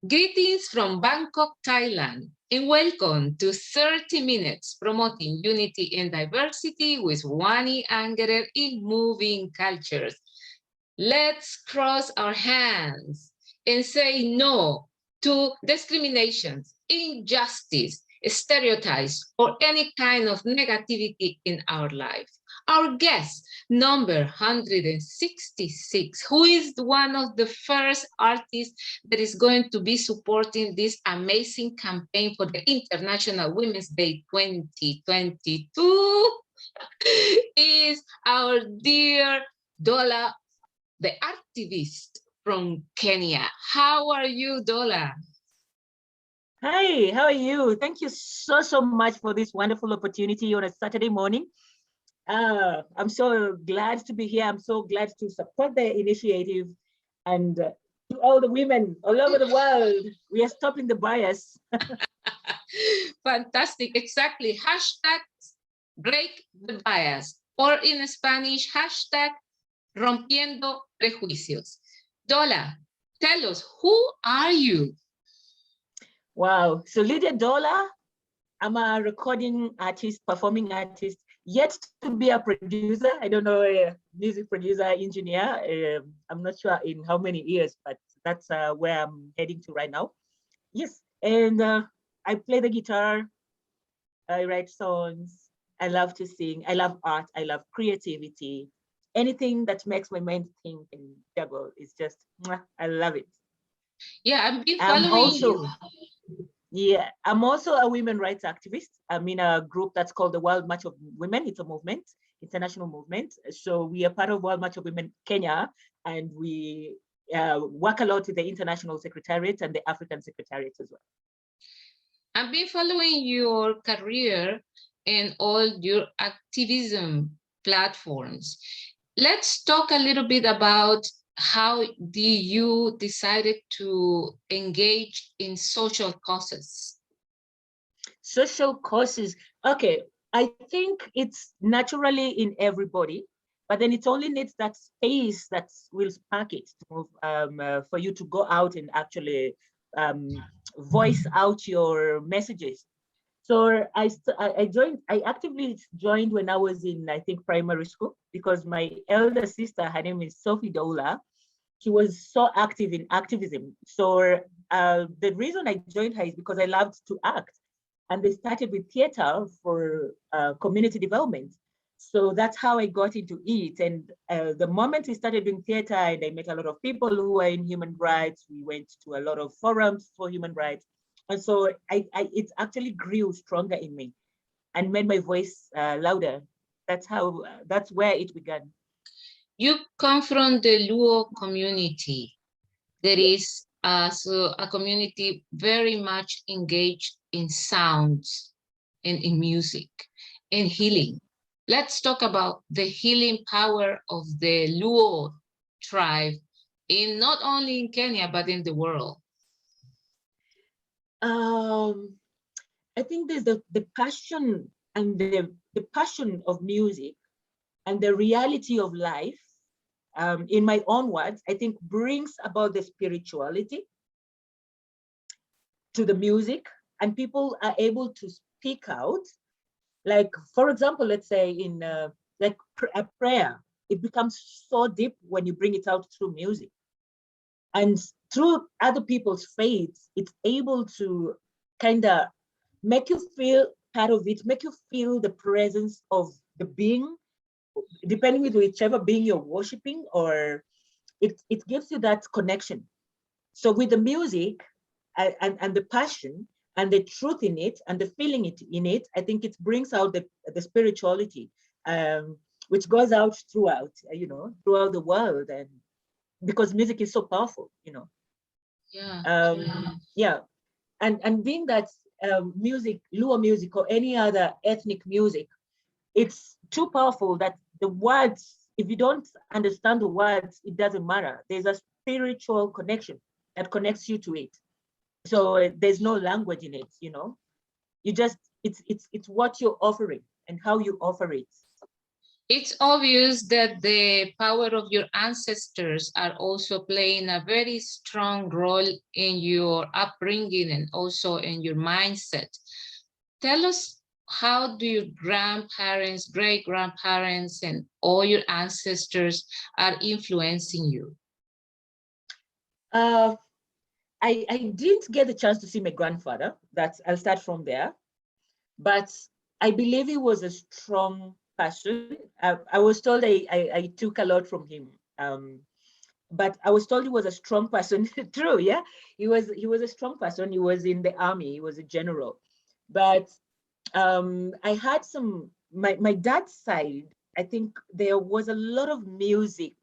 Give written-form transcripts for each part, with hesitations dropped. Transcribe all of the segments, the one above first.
Greetings from Bangkok, Thailand, and welcome to 30 Minutes Promoting Unity and Diversity with Wanayran Angerer in Moving Cultures. Let's cross our hands and say no to discrimination, injustice, stereotypes, or any kind of negativity in our lives. Our guest, number 166, who is one of the first artists that is going to be supporting this amazing campaign for the International Women's Day 2022, is our dear Dola TheArtivist from Kenya. How are you, Dola? Hi, how are you? Thank you so much for this wonderful opportunity on a Saturday morning. I'm so glad to be here. I'm so glad to support the initiative, and to all the women all over the world, we are stopping the bias. Fantastic, exactly. Hashtag break the bias, or in Spanish, hashtag rompiendo prejuicios. Dola, tell us, who are you? Wow, so Lydiah Dola, I'm a recording artist, performing artist, yet to be a producer. I don't know, a music producer, engineer. I'm not sure in how many years, but that's where I'm heading to right now. Yes, and I play the guitar, I write songs, I love to sing, I love art, I love creativity. Anything that makes my mind think and juggle is just, I love it. Yeah, I've been following you. Yeah, I'm also a women rights activist. I'm in a group that's called the World March of Women. It's a movement, international movement. So we are part of World March of Women Kenya, and we work a lot with the International Secretariat and the African Secretariat as well. I've been following your career and all your activism platforms. Let's talk a little bit about how you decided to engage in social causes. Social causes, okay. I think it's naturally in everybody, but then it only needs that space that will spark it to move, for you to go out and actually voice out your messages. So I actively joined when I was in, I think, primary school, because my elder sister, her name is Sophie Dola, she was so active in activism. So the reason I joined her is because I loved to act. And they started with theater for community development. So that's how I got into it. And the moment we started doing theater, and I met a lot of people who were in human rights, we went to a lot of forums for human rights. And so it actually grew stronger in me and made my voice louder. That's where it began. You come from the Luo community. There is so a community very much engaged in sounds and in music and healing. Let's talk about the healing power of the Luo tribe, in not only in Kenya, but in the world. I think there's the passion and the passion of music and the reality of life, in my own words, I think brings about the spirituality to the music, and people are able to speak out. Like, for example, let's say in like a prayer, it becomes so deep when you bring it out through music. And through other people's faiths, it's able to kind of make you feel part of it, make you feel the presence of the being, depending with whichever being you're worshiping, or it gives you that connection. So with the music and the passion and the truth in it and the feeling in it, I think it brings out the spirituality, which goes out throughout, throughout the world, and because music is so powerful, Yeah. Yeah. And being that music, Luo music or any other ethnic music, it's too powerful that the words, if you don't understand the words, it doesn't matter. There's a spiritual connection that connects you to it. So there's no language in it, you just, it's what you're offering and how you offer it. It's obvious that the power of your ancestors are also playing a very strong role in your upbringing and also in your mindset. Tell us, how do your grandparents, great-grandparents, and all your ancestors are influencing you? I didn't get the chance to see my grandfather. I'll start from there. But I believe he was a strong person. I was told I took a lot from him. But I was told he was a strong person. True, yeah. He was a strong person. He was in the army. He was a general. But I had my dad's side, I think there was a lot of music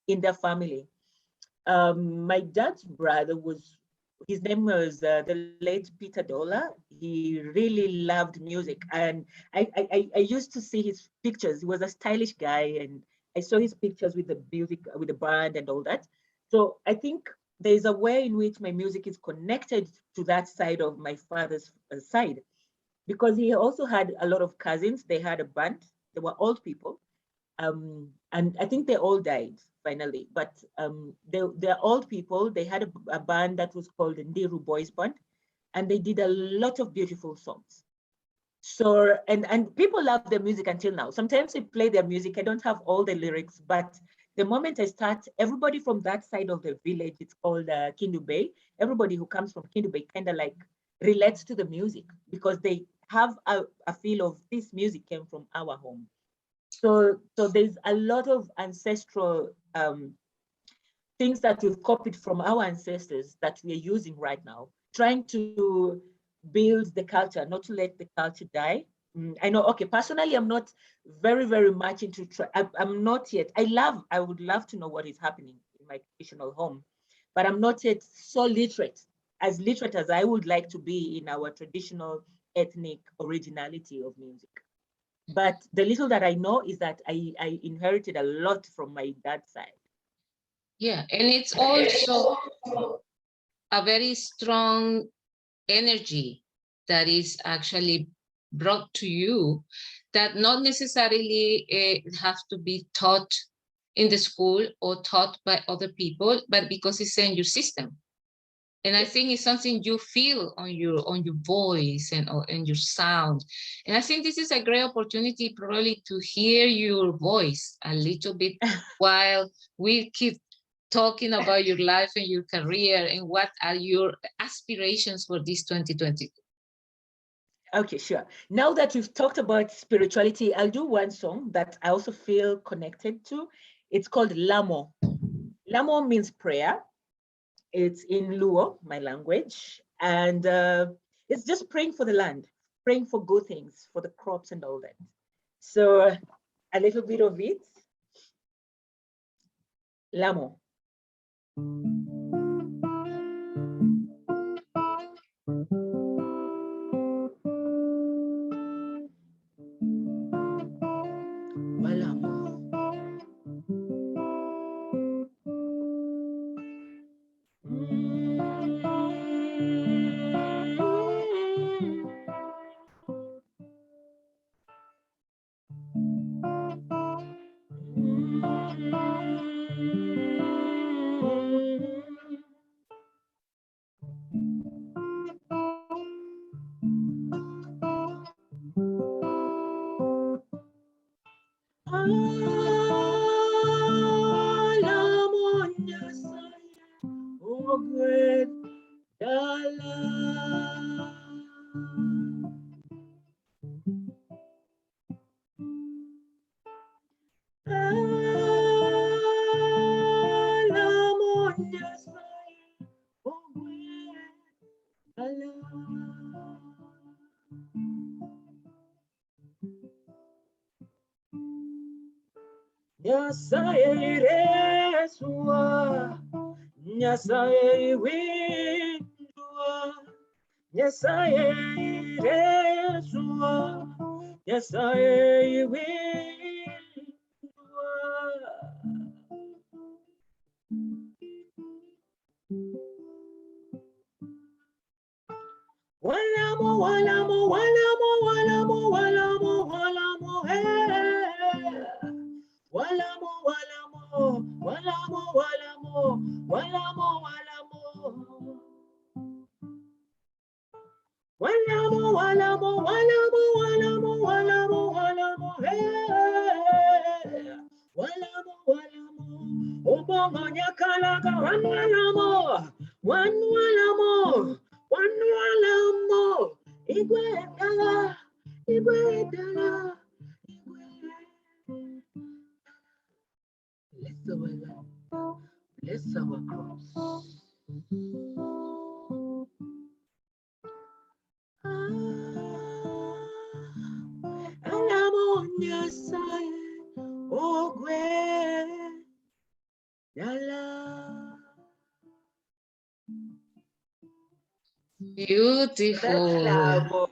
in their family. My dad's brother his name was the late Peter Dola. He really loved music. And I used to see his pictures. He was a stylish guy. And I saw his pictures with the music, with the band and all that. So I think there's a way in which my music is connected to that side of my father's side, because he also had a lot of cousins. They had a band. They were old people. And I think they all died finally, but they're old people. They had a band that was called the Ndiru Boys Band, and they did a lot of beautiful songs. So, and people love their music until now. Sometimes I play their music. I don't have all the lyrics, but the moment I start, everybody from that side of the village, it's called Kindu Bay. Everybody who comes from Kindu Bay kind of like relates to the music, because they have a feel of this music came from our home. So there's a lot of ancestral things that we've copied from our ancestors that we are using right now, trying to build the culture, not to let the culture die. I know, okay, personally, I'm not very, very much into, I'm not yet, I would love to know what is happening in my traditional home, but I'm not yet so literate as I would like to be in our traditional ethnic originality of music. But the little that I know is that I inherited a lot from my dad's side. Yeah, and it's also a very strong energy that is actually brought to you, that not necessarily have to be taught in the school or taught by other people, but because it's in your system. And I think it's something you feel on your voice and your sound. And I think this is a great opportunity probably to hear your voice a little bit while we keep talking about your life and your career and what are your aspirations for this 2022. Okay, sure. Now that we've talked about spirituality, I'll do one song that I also feel connected to. It's called Lamo. Lamo means prayer. It's in Luo, my language. And it's just praying for the land, praying for good things, for the crops and all that. So a little bit of it. Lamo. Nyasaye windua, Nyasaye resua, Nyasaye windua. Walamo, walamo, walamo, walamo, walamo, walamo, hey. Bless our crops. Beautiful.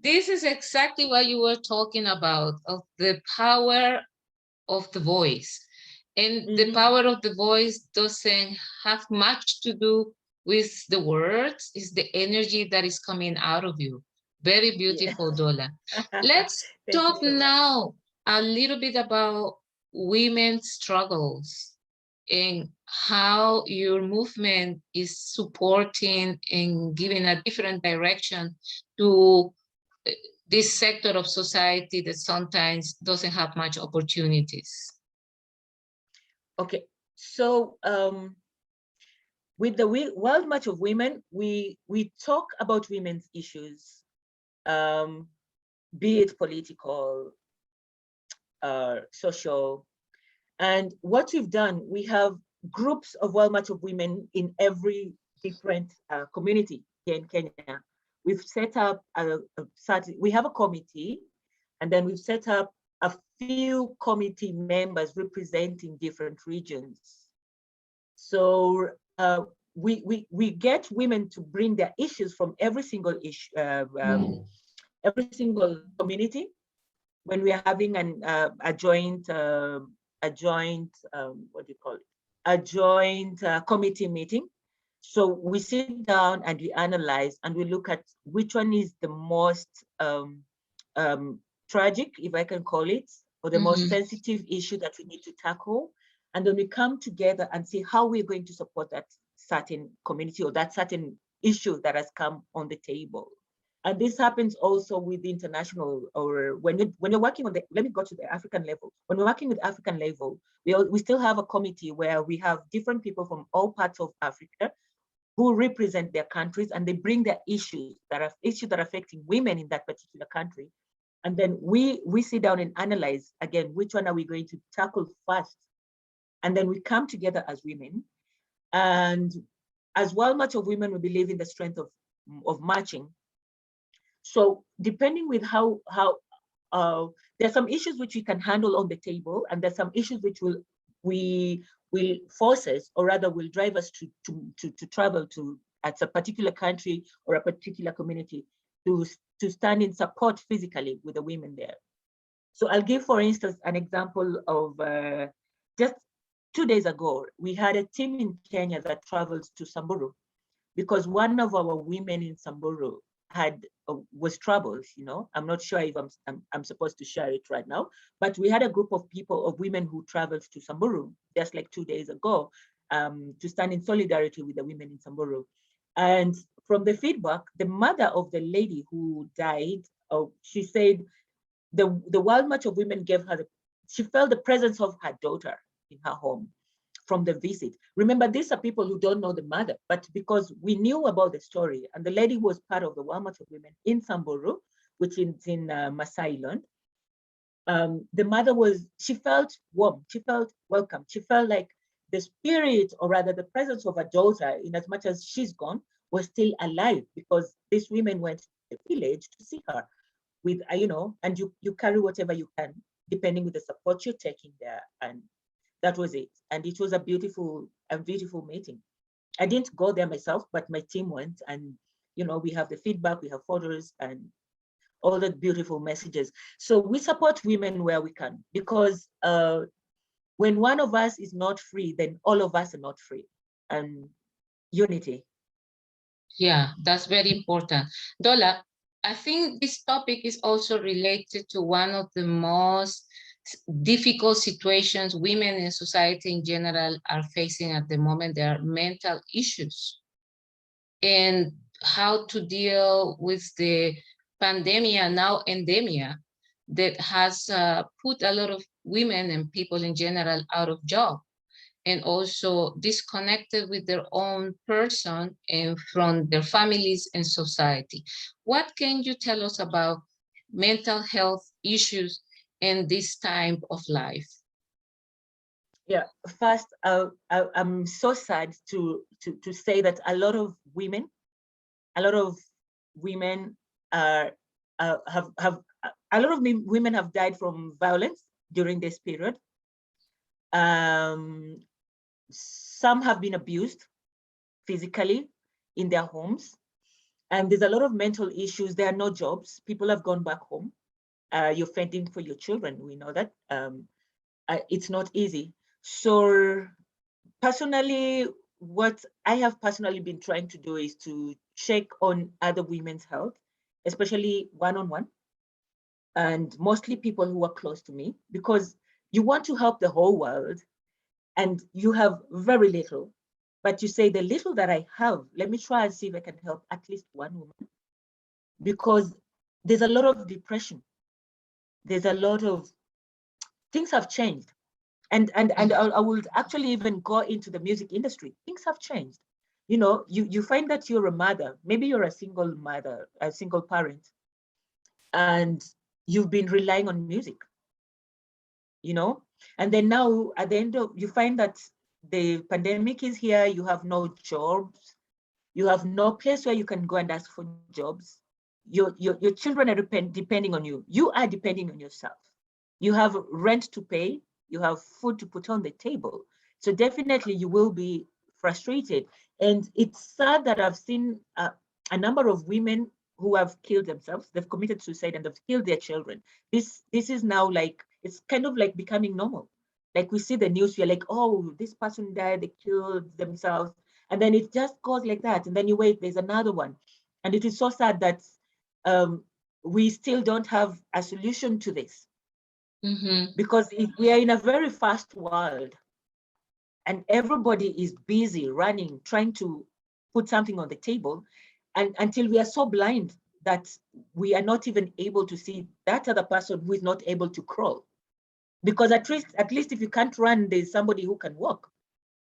This is exactly what you were talking about, of the power of the voice. And the power of the voice doesn't have much to do with the words, it's the energy that is coming out of you. Very beautiful, yeah. Dola. Let's talk now a little bit about women's struggles and how your movement is supporting and giving a different direction to this sector of society that sometimes doesn't have much opportunities. Okay, so with the World March of Women, we talk about women's issues, be it political, social, and what we've done, we have groups of World March of Women in every different community here in Kenya. We've set up we have a committee, and then we've set up a few committee members representing different regions. So we get women to bring their issues from every single issue, every single community. When we are having a joint what do you call it? A joint committee meeting. So we sit down and we analyze and we look at which one is the most tragic, if I can call it, or the most sensitive issue that we need to tackle. And then we come together and see how we're going to support that certain community or that certain issue that has come on the table. And this happens also with the international, or when you're working on the, let me go to the African level. When we're working with African level, we still have a committee where we have different people from all parts of Africa who represent their countries, and they bring their issues that are affecting women in that particular country. And then we sit down and analyze, again, which one are we going to tackle first? And then we come together as women. And as World March of Women, we believe in the strength of marching. So depending with how there's some issues which we can handle on the table, and there's some issues which will force us, or rather will drive us to travel to at a particular country or a particular community to stand in support physically with the women there. So I'll give, for instance, an example of just 2 days ago, we had a team in Kenya that travels to Samburu because one of our women in Samburu was troubled. You know, I'm not sure if I'm supposed to share it right now, but we had a group of women who traveled to Samburu just like 2 days ago to stand in solidarity with the women in Samburu. And from the feedback, the mother of the lady who died, she said the World March of Women gave her, she felt the presence of her daughter in her home from the visit. Remember, these are people who don't know the mother, but because we knew about the story, and the lady was part of the World March of Women in Samburu, which is in Masai Land. The mother she felt warm, she felt welcome, she felt like the spirit, or rather the presence of her daughter, in as much as she's gone, was still alive, because these women went to the village to see her with, and you carry whatever you can, depending with the support you're taking there. And that was it. And it was a beautiful meeting. I didn't go there myself, but my team went, and we have the feedback, we have photos and all the beautiful messages. So we support women where we can, because when one of us is not free, then all of us are not free. And unity. Yeah, that's very important. Dola, I think this topic is also related to one of the most difficult situations women in society in general are facing at the moment. There are mental issues. And how to deal with the pandemia, now endemia, that has put a lot of women and people in general out of job, and also disconnected with their own person and from their families and society. What can you tell us about mental health issues in this time of life? Yeah, first, I'm so sad to say that a lot of women are have a lot of women have died from violence during this period. Some have been abused physically in their homes, and there's a lot of mental issues. There are no jobs. People have gone back home. You're fending for your children. We know that. It's not easy. So personally, what I have personally been trying to do is to check on other women's health, especially one-on-one, and mostly people who are close to me, because you want to help the whole world and you have very little, but you say the little that I have, let me try and see if I can help at least one woman, because there's a lot of depression. There's a lot of things have changed. And I would actually even go into the music industry. Things have changed. You know, you find that you're a mother, maybe you're a single mother, a single parent, and you've been relying on music, you know, and then now at the end of, you find that the pandemic is here, you have no jobs, you have no place where you can go and ask for jobs. Your children are depending on you. You are depending on yourself. You have rent to pay, you have food to put on the table. So definitely you will be frustrated. And it's sad that I've seen a number of women who have killed themselves. They've committed suicide and they've killed their children. This is now like, it's kind of like becoming normal. Like we see the news, we're like, oh, this person died, they killed themselves. And then it just goes like that. And then you wait, there's another one. And it is so sad that we still don't have a solution to this. Because we are in a very fast world and everybody is busy running, trying to put something on the table, and until we are so blind that we are not even able to see that other person who is not able to crawl. Because at least if you can't run, there's somebody who can walk.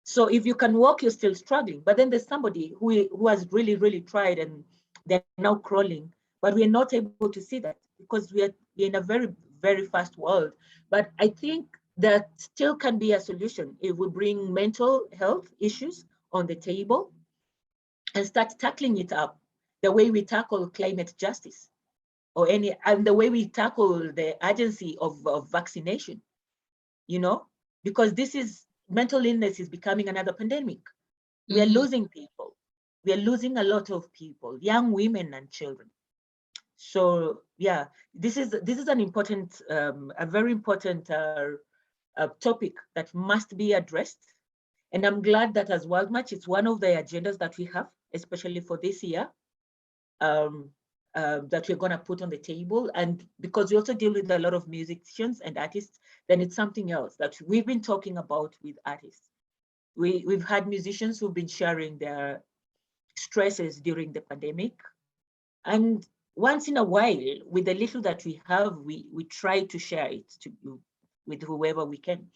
So if you can walk, you're still struggling. But then there's somebody who has really, really tried and they're now crawling, but we're not able to see that because we're in a very, very fast world. But I think that still can be a solution if we bring mental health issues on the table and start tackling it up the way we tackle climate justice and the way we tackle the urgency of vaccination, you know, because mental illness is becoming another pandemic. We are losing people. We are losing a lot of people, young women and children. So yeah, this is an important, a very important topic that must be addressed. And I'm glad that as World Match, it's one of the agendas that we have, especially for this year, that we're going to put on the table. And because we also deal with a lot of musicians and artists, then it's something else that we've been talking about with artists. We've had musicians who've been sharing their stresses during the pandemic. And once in a while, with the little that we have, we try to share it with whoever we can.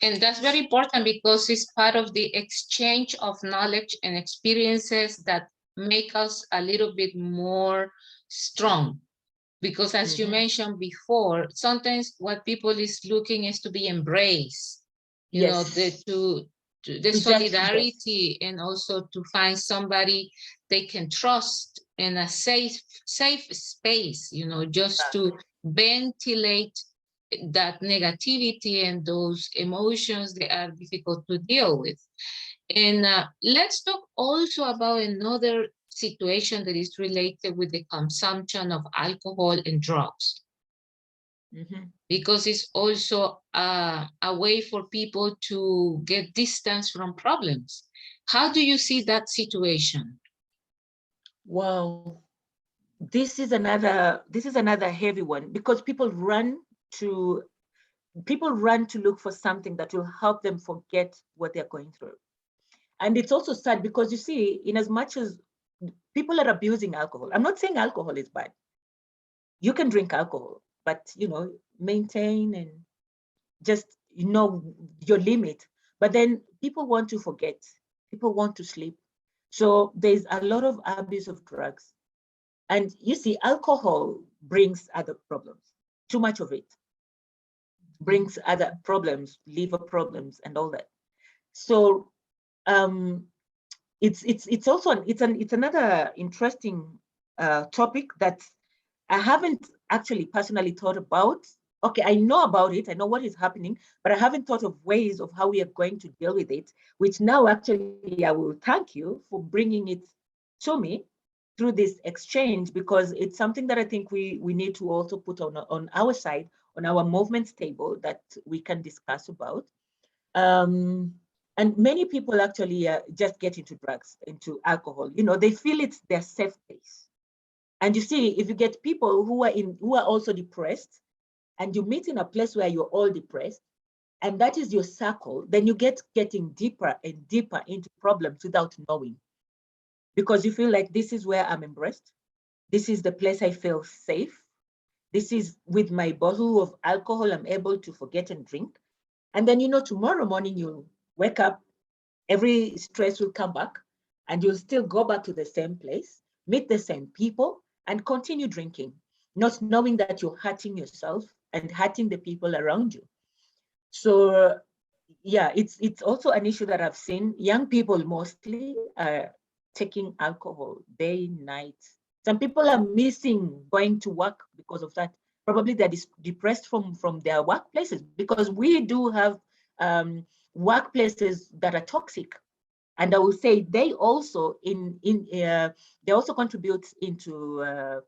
And that's very important because it's part of the exchange of knowledge and experiences that make us a little bit more strong. Because as you mentioned before, sometimes what people is looking is to be embraced, you know, the solidarity, and also to find somebody they can trust in a safe space, you know, just to ventilate that negativity and those emotions that are difficult to deal with. And let's talk also about another situation that is related with the consumption of alcohol and drugs. Because it's also a way for people to get distance from problems. How do you see that situation? Well, this is another heavy one, because people run to look for something that will help them forget what they're going through. And it's also sad because you see, in as much as people are abusing alcohol. I'm not saying alcohol is bad. You can drink alcohol, but maintain and just your limit. But then people want to forget. People want to sleep. So there's a lot of abuse of drugs. And you see, alcohol brings other problems. Too much of it brings other problems, liver problems, and all that. So it's also it's another interesting topic that I haven't actually personally thought about. Okay, I know about it, I know what is happening, but I haven't thought of ways of how we are going to deal with it, which now actually I will thank you for bringing it to me through this exchange, because it's something that I think we need to also put on our side, on our movements table, that we can discuss about. And many people actually just get into drugs, into alcohol. They feel it's their safe place. And you see, if you get people who are also depressed, and you meet in a place where you're all depressed, and that is your circle, then you getting deeper and deeper into problems without knowing. Because you feel like, this is where I'm embraced. This is the place I feel safe. This is with my bottle of alcohol, I'm able to forget and drink. And then, tomorrow morning you'll wake up, every stress will come back, and you'll still go back to the same place, meet the same people, and continue drinking, not knowing that you're hurting yourself and hurting the people around you. So yeah, it's also an issue that I've seen. Young people mostly are taking alcohol day, night. Some people are missing going to work because of that. Probably they're depressed from their workplaces, because we do have workplaces that are toxic. And I will say they also they also contribute into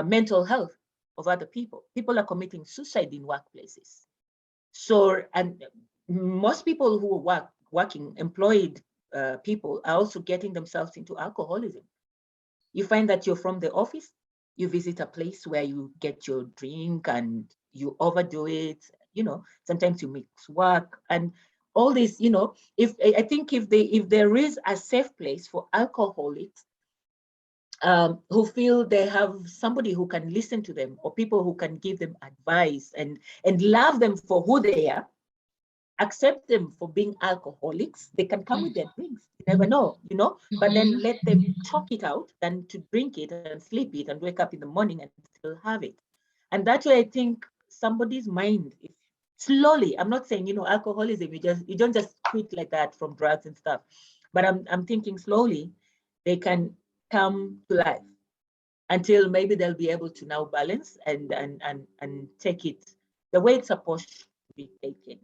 mental health of other people. People are committing suicide in workplaces. So, and most people who are working, employed people, are also getting themselves into alcoholism. You find that you're from the office, you visit a place where you get your drink and you overdo it. Sometimes you mix work and all this. I think if there is a safe place for alcoholics who feel they have somebody who can listen to them, or people who can give them advice and love them for who they are, accept them for being alcoholics, they can come with their drinks. You never know, but then let them talk it out than to drink it and sleep it and wake up in the morning and still have it. And that way, I think somebody's mind, slowly, I'm not saying, alcoholism, you don't just quit like that from drugs and stuff, but I'm thinking slowly they can come to life until maybe they'll be able to now balance and take it the way it's supposed to be taken.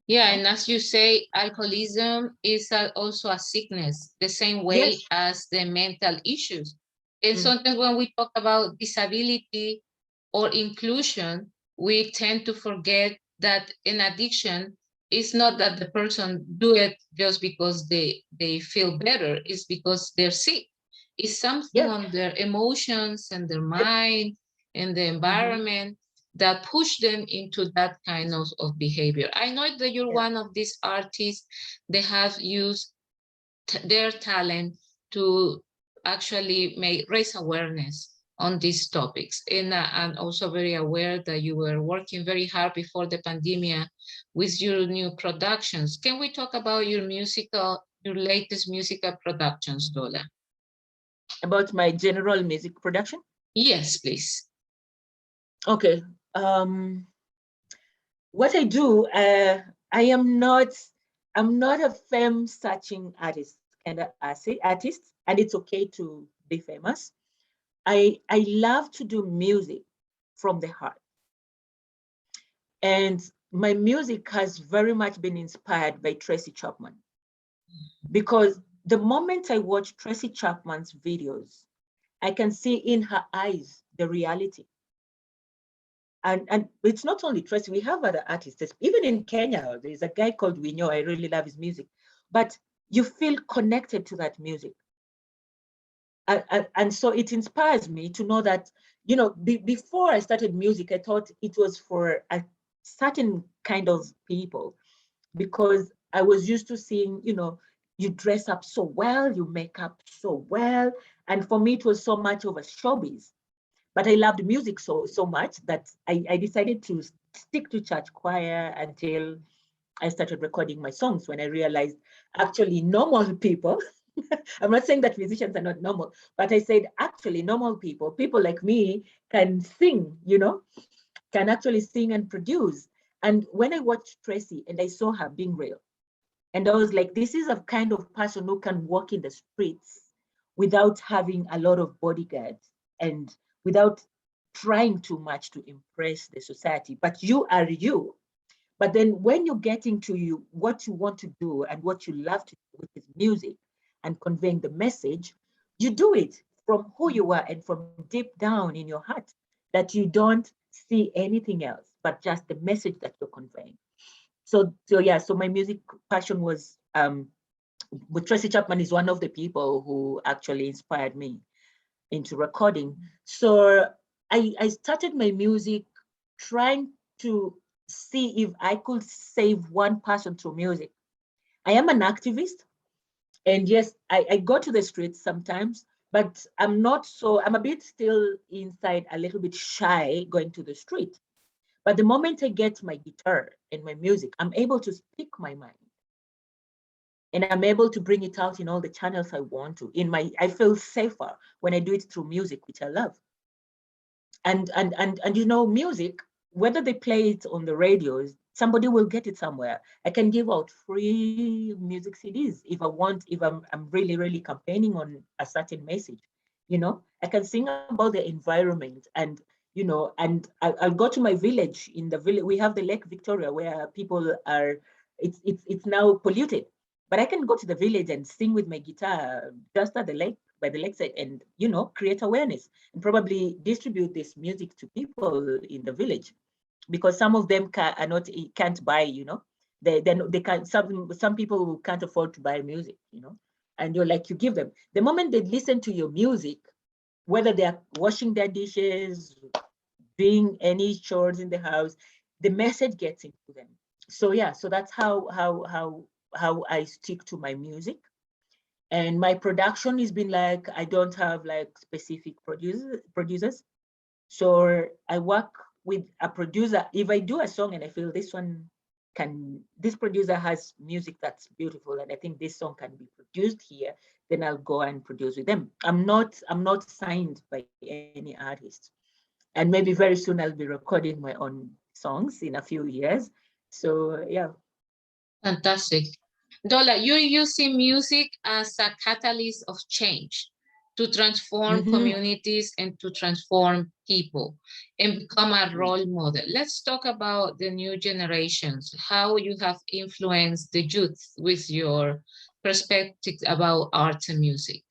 Yeah, and as you say, alcoholism is also a sickness, the same way Yes. as the mental issues. And sometimes when we talk about disability or inclusion, we tend to forget that an addiction is not that the person do it just because they feel better. It's because they're sick. It's something on their emotions and their mind and the environment that push them into that kind of behavior. I know that you're one of these artists that have used their talent to actually raise awareness on these topics. And I'm also very aware that you were working very hard before the pandemic with your new productions. Can we talk about your latest musical productions, Dola? About my general music production? Yes, please. Okay. What I do, I'm not a fame searching artist, kind of artist, and it's okay to be famous. I love to do music from the heart. And my music has very much been inspired by Tracy Chapman, because the moment I watch Tracy Chapman's videos, I can see in her eyes the reality. And it's not only Tracy, we have other artists. Even in Kenya, there's a guy called Winyo. I really love his music. But you feel connected to that music. And so it inspires me to know that, before I started music, I thought it was for a certain kind of people, because I was used to seeing, you dress up so well, you make up so well. And for me, it was so much of a showbiz. But I loved music so much that I decided to stick to church choir until I started recording my songs, when I realized actually normal people, I'm not saying that musicians are not normal, but I said actually normal people, people like me, can sing, can actually sing and produce. And when I watched Tracy and I saw her being real, and I was like, this is a kind of person who can walk in the streets without having a lot of bodyguards and without trying too much to impress the society, but you are you. But then when you're getting to what you want to do and what you love to do, which is music and conveying the message, you do it from who you are and from deep down in your heart, that you don't see anything else but just the message that you're conveying. So yeah, so my music passion was, with Tracy Chapman is one of the people who actually inspired me into recording. So I started my music trying to see if I could save one person through music. I am an activist, and yes, I go to the streets sometimes, but I'm a bit still inside, a little bit shy going to the street. But the moment I get my guitar and my music, I'm able to speak my mind. And I'm able to bring it out in all the channels I want to. I feel safer when I do it through music, which I love. And music, whether they play it on the radios, somebody will get it somewhere. I can give out free music CDs if I want, if I'm really, really campaigning on a certain message. I can sing about the environment, and and I'll go to my village. In the village, we have the Lake Victoria, where people are, it's now polluted. But I can go to the village and sing with my guitar just at the lake, by the lakeside, and create awareness and probably distribute this music to people in the village, because some of them can't buy, they can't, some people who can't afford to buy music, and you give them. The moment they listen to your music, whether they are washing their dishes, doing any chores in the house, the message gets into them. So yeah, so that's how I stick to my music. And my production has been like, I don't have like specific producers. So I work with a producer. If I do a song and I feel this producer has music that's beautiful, and I think this song can be produced here, then I'll go and produce with them. I'm not signed by any artist. And maybe very soon I'll be recording my own songs in a few years. So yeah. Fantastic. Dola, you're using music as a catalyst of change to transform communities and to transform people and become a role model. Let's talk about the new generations, how you have influenced the youth with your perspective about art and music.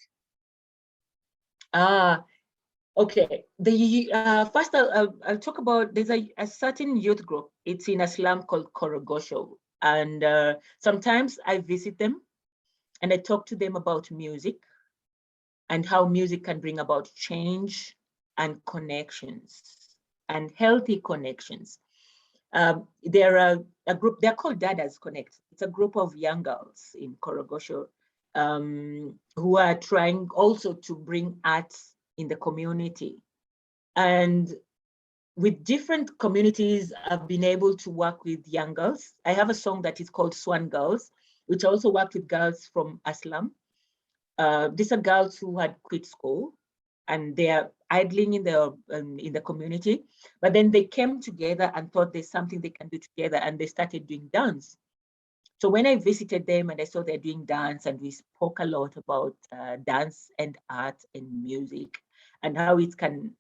Okay. First, I'll talk about, there's a certain youth group. It's in a slum called Korogosho. And sometimes I visit them and I talk to them about music and how music can bring about change and connections and healthy connections. They're a group, they're called Dadas Connect. It's a group of young girls in Korogosho who are trying also to bring arts in the community. And with different communities, I've been able to work with young girls. I have a song that is called Swan Girls, which also worked with girls from Aslam. These are girls who had quit school and they are idling in the community, but then they came together and thought there's something they can do together, and they started doing dance. So when I visited them and I saw they're doing dance, and we spoke a lot about dance and art and music and how it can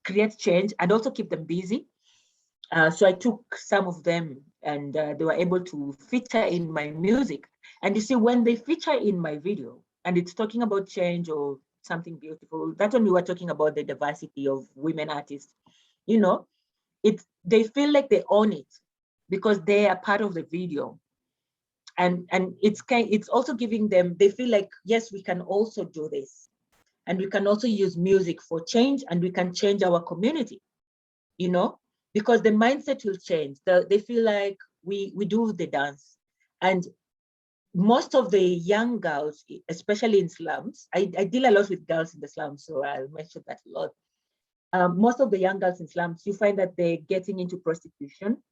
create change and also keep them busy. So I took some of them, and they were able to feature in my music. And you see, when they feature in my video and it's talking about change or something beautiful, that's when we were talking about the diversity of women artists, they feel like they own it because they are part of the video. And it's also giving them, they feel like, yes, we can also do this. And we can also use music for change, and we can change our community, because the mindset will change. They feel like we do the dance, and most of the young girls, especially in slums, I deal a lot with girls in the slums, so I'll mention that a lot. Most of the young girls in slums, you find that they're getting into prostitution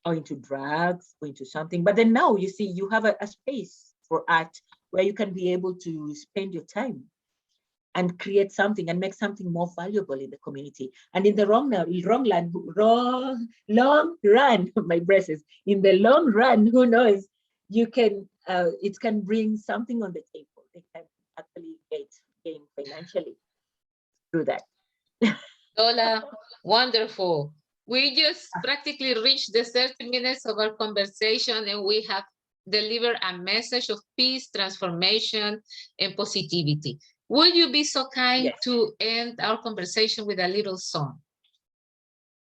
or into drugs or into something. But then now you see you have a space for art where you can be able to spend your time and create something and make something more valuable in the community. And in the long run, my braces, in the long run, who knows, you can, it can bring something on the table. They can actually gain financially through that. Dola, wonderful. We just practically reached the 30 minutes of our conversation, and we have delivered a message of peace, transformation, and positivity. Will you be so kind to end our conversation with a little song?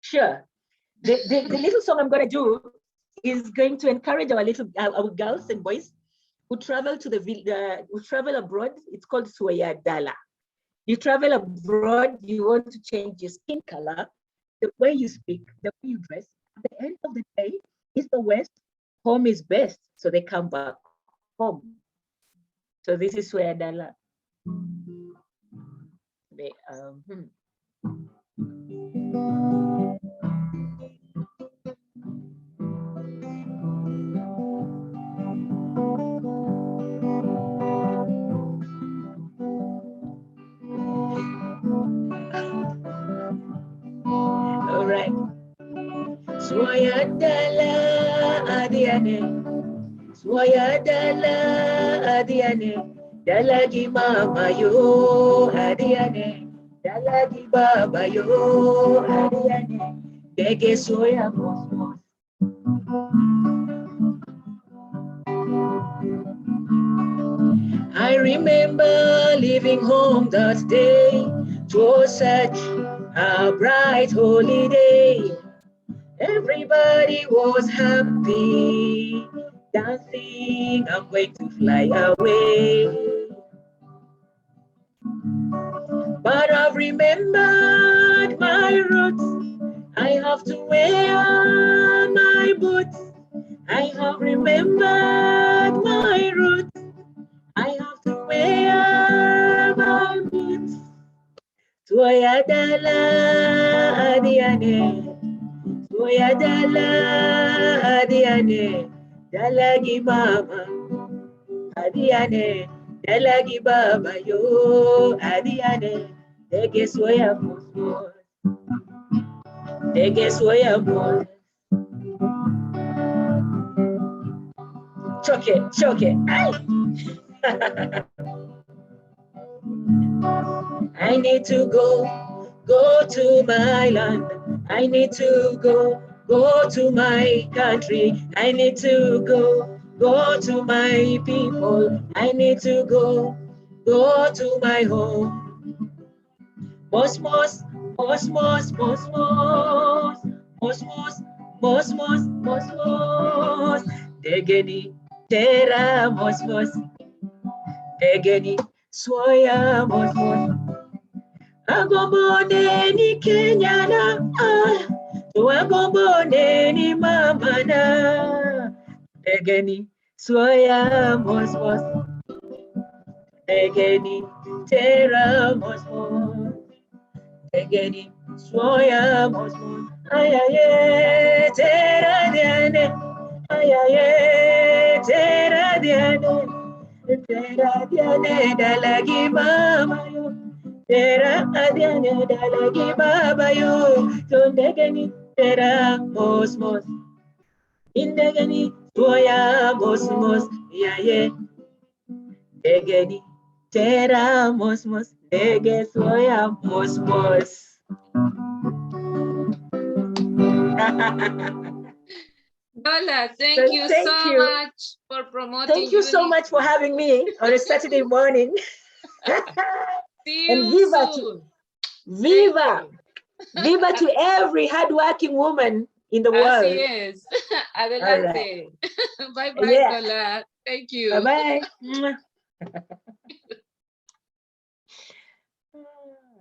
Sure. The little song I'm going to do is going to encourage our girls and boys who travel to who travel abroad. It's called Dala. You travel abroad, you want to change your skin color, the way you speak, the way you dress. At the end of the day, it's the West, home is best. So they come back home. So this is Dala. All right. Swayadala adiane, swayadala adiane, dalagi mama yo adiane, dalagi baba yo adiane, dege soya mosmos. I remember leaving home that day. It was such a bright holiday. Everybody was happy, dancing, I'm going to fly away. But I've remembered my roots. I have to wear my boots. I have remembered my roots. I have to wear my boots. Swayadala adiane. Swayadala adiane. Dalagi mama. Adiane. Dalagi baba yo. Adiane. Dege swaya mosmos. Dege swaya mos. Choke. I need to go to my land. I need to go to my country. I need to go to my people. I need to go to my home. Mosmos, mosmos, mosmos, mosmos, mosmos, mosmos. Degeni, terra, mosmos. Degeni, soya, mosmos. Agomboneni Kenyana, agomboneni mamana. Degeni, soya, mosmos. Degeni, terra, mosmos. Degeni, soya, mosmos. Ayaye, terra diane. Ayaye, terra diane. Terra diane, dalagi mama yo. Terra adiane, dalagi baba yo. Tondegeni, terra, mosmos. Indegeni, soya, mosmos. Yaye. Degeni, terra, mosmos. Dege, soya, mosmos. Dola, thank you so much for promoting. Thank you so much for having me on a Saturday morning. See you soon. Viva to every hardworking woman in the world. Así es. Adelante. Bye-bye, Dola. Thank you. Bye-bye.